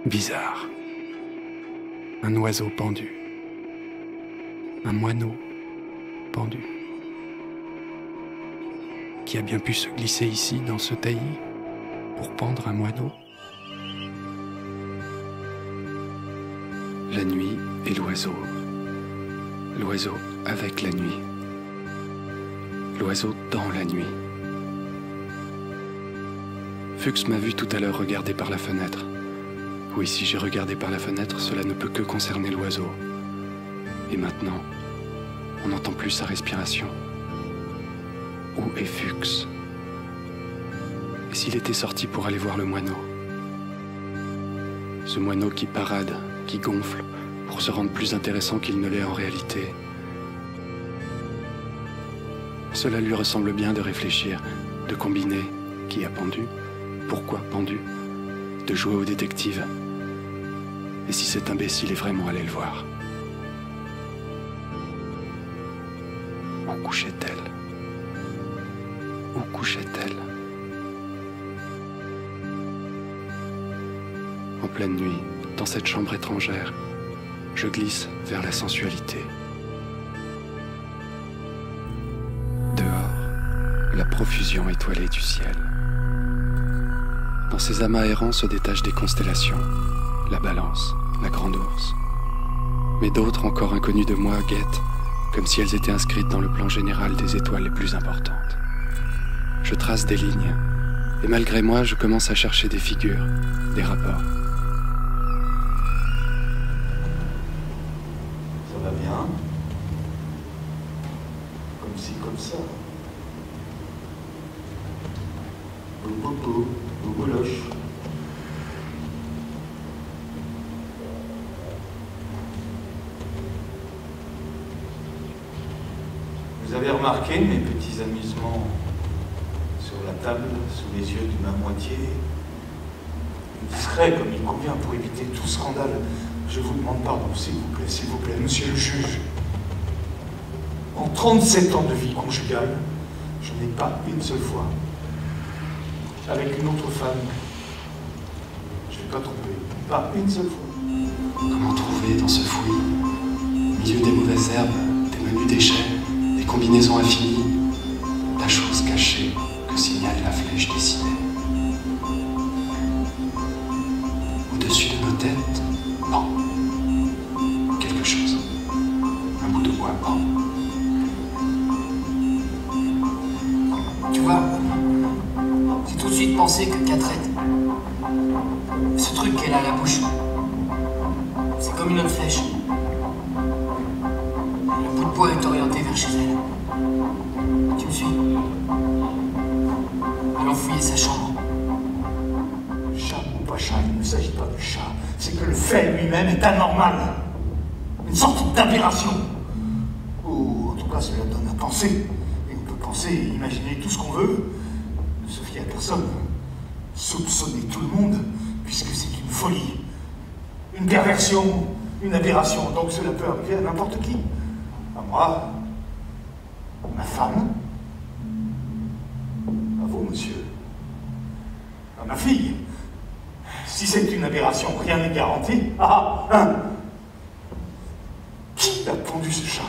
Bizarre. Un oiseau pendu. Un moineau pendu. Qui a bien pu se glisser ici, dans ce taillis, pour pendre un moineau? La nuit et l'oiseau. L'oiseau avec la nuit. L'oiseau dans la nuit. Fuchs m'a vu tout à l'heure regarder par la fenêtre. Oui, si j'ai regardé par la fenêtre, cela ne peut que concerner l'oiseau. Et maintenant, on n'entend plus sa respiration. Où est Fuchs? Et s'il était sorti pour aller voir le moineau? Ce moineau qui parade, qui gonfle, pour se rendre plus intéressant qu'il ne l'est en réalité. Cela lui ressemble bien de réfléchir, de combiner qui a pendu, pourquoi pendu, de jouer au détective. Et si cet imbécile est vraiment allé le voir? Où couchait-elle? Où couchait-elle? En pleine nuit, dans cette chambre étrangère, je glisse vers la sensualité. Dehors, la profusion étoilée du ciel. Dans ces amas errants se détachent des constellations, la Balance, la Grande Ourse. Mais d'autres, encore inconnues de moi, guettent, comme si elles étaient inscrites dans le plan général des étoiles les plus importantes. Je trace des lignes, et malgré moi, je commence à chercher des figures, des rapports. Ça va bien? Comme ci, comme ça. Boubou, boubouloche. Vous avez remarqué mes petits amusements sur la table, sous les yeux de ma moitié? Discret comme il convient pour éviter tout scandale. Je vous demande pardon, s'il vous plaît, monsieur le juge. En 37 ans de vie conjugale, je n'ai pas une seule fois, avec une autre femme, je ne vais pas tromper, pas une seule fois. Comment trouver dans ce fouillis, au milieu des mauvaises herbes, des menus déchets, des combinaisons infinies, la chose cachée que signale la flèche dessinée? Au-dessus de nos têtes, bon, quelque chose, un bout de bois, bon. Tu vois, j'ai tout de suite pensé que Catherine, ce truc qu'elle a à la bouche, c'est comme une autre flèche. Le bout de bois est orienté vers chez elle. Tu me suis? Allons fouiller sa chambre. Chat ou pas chat, il ne s'agit pas de chat. C'est que le fait lui-même est anormal. Une sorte d'aberration. Ou en tout cas, cela donne à penser. Et on peut penser et imaginer tout ce qu'on veut. Ne se fier à personne. Soupçonner tout le monde, puisque c'est une folie. Une perversion, une aberration. Donc cela peut arriver à n'importe qui. À moi, à ma femme, à vous, monsieur, à ma fille. Si c'est une aberration, rien n'est garanti. Qui a pondu ce chat?